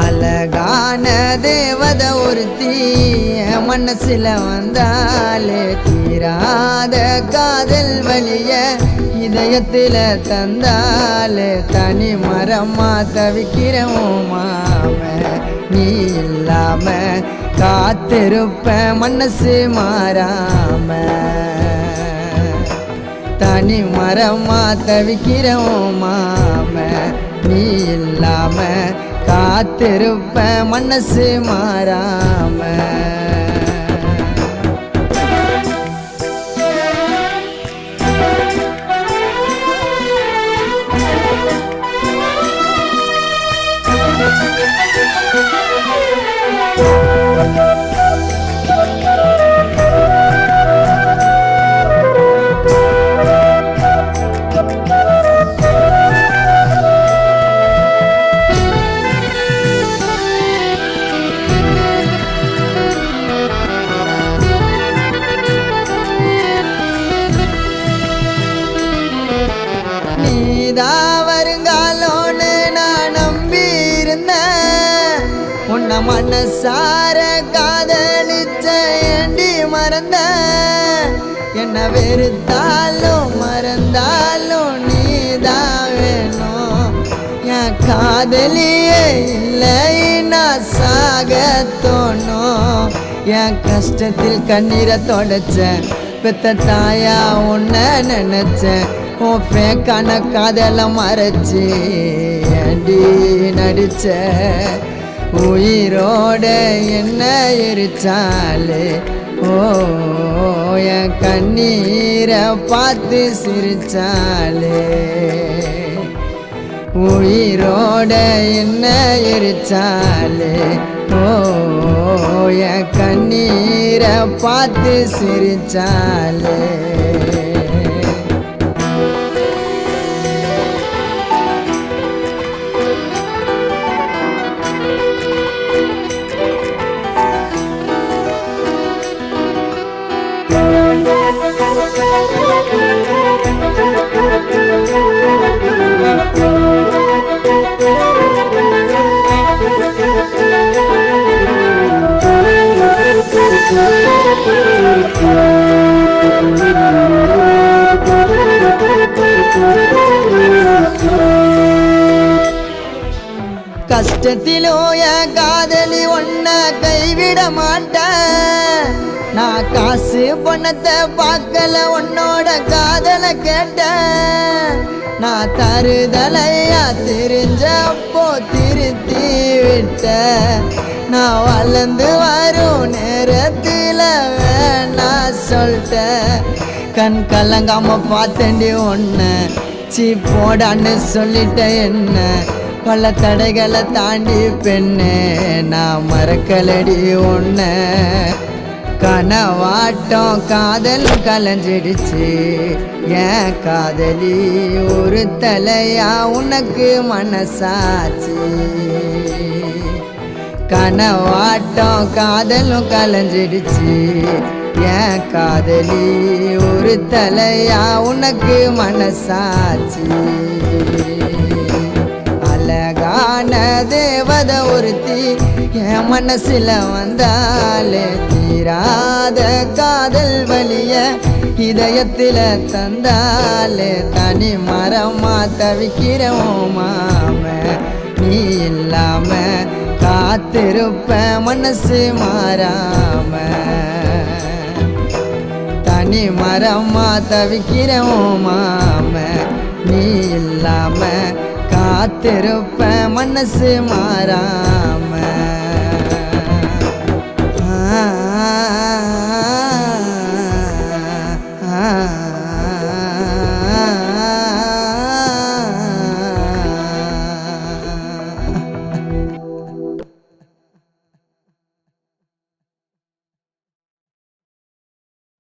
அழகான தேவத ஒருத்தி மனசுல வந்தாலே தீராத காதல் வலிய இதயத்துல தந்தாலே தனி மரமா தவிக்கிறோம் மாம நீ இல்லாம காத்திருப்ப மனசு மாறாம தனி மரமா தவிக்கிறோம் மாம நீ இல்லாம காத்திருப்ப மனசு மாறாம நீதான் வருங்காலோன்னு நான் நம்பி இருந்தேன் உன்னை மனசார காதலிச்ச ஏண்டி மறந்த என்ன வெறுத்தாலும் மறந்தாலும் நீதான் வேணும் என் காதலியே இல்லை நான் சாக தோணும் என் கஷ்டத்தில் கண்ணீரை தொடச்சேன் பெத்த தாயா உன்னை நினைச்சேன் உன் ஃபேக்கான காதல மறைச்சி ஏண்டி நடிச்ச உயிரோட என்ன எரிச்சாலே ஓ என் கண்ணீரை பார்த்து சிரிச்சாலே உயிரோட என்ன எரிச்சாலே ஓ என் கண்ணீரை பார்த்து சிரிச்சாலே கஷ்டத்திலோ என் காதலி ஒன்ன கைவிட மாட்டேன் நான் காசு பணத்தை பார்க்கல உன்னோட காதலை கேட்டேன் நான் தருதலையா தெரிஞ்சப்போ திருத்தி விட்ட நான் வளர்ந்து வரும் நேரத்தில் வேணா சொல்லிட்டேன் கண் கலங்காம பார்த்தேன்டி ஒன்ன சீ போடான்னு சொல்லிட்ட என்ன பல தடைகளை தாண்டி பெண்ணே நான் மறக்கலடி ஒன்ன கனவாட்டம் காதல் கலைஞ்சிடுச்சு ஏன் காதலி ஒரு தலையா உனக்கு மனசாச்சு கனவாட்டம் காதலும் கலைஞ்சிடுச்சு ஏன் காதலி ஒரு தலையா உனக்கு மனசாச்சு அழகான தேவத ஒருத்தி என் மனசுல வந்தாலே தீராத காதல் வலிய இதயத்துல தந்தாலே தனி மரமா தவிக்கிறோம் மாம நீ இல்லாம காத்திருப்ப மனசு மாறாம தனி மரமா தவிக்கிறோம் மாம நீ இல்லாம காத்திருப்ப மனசு மாறா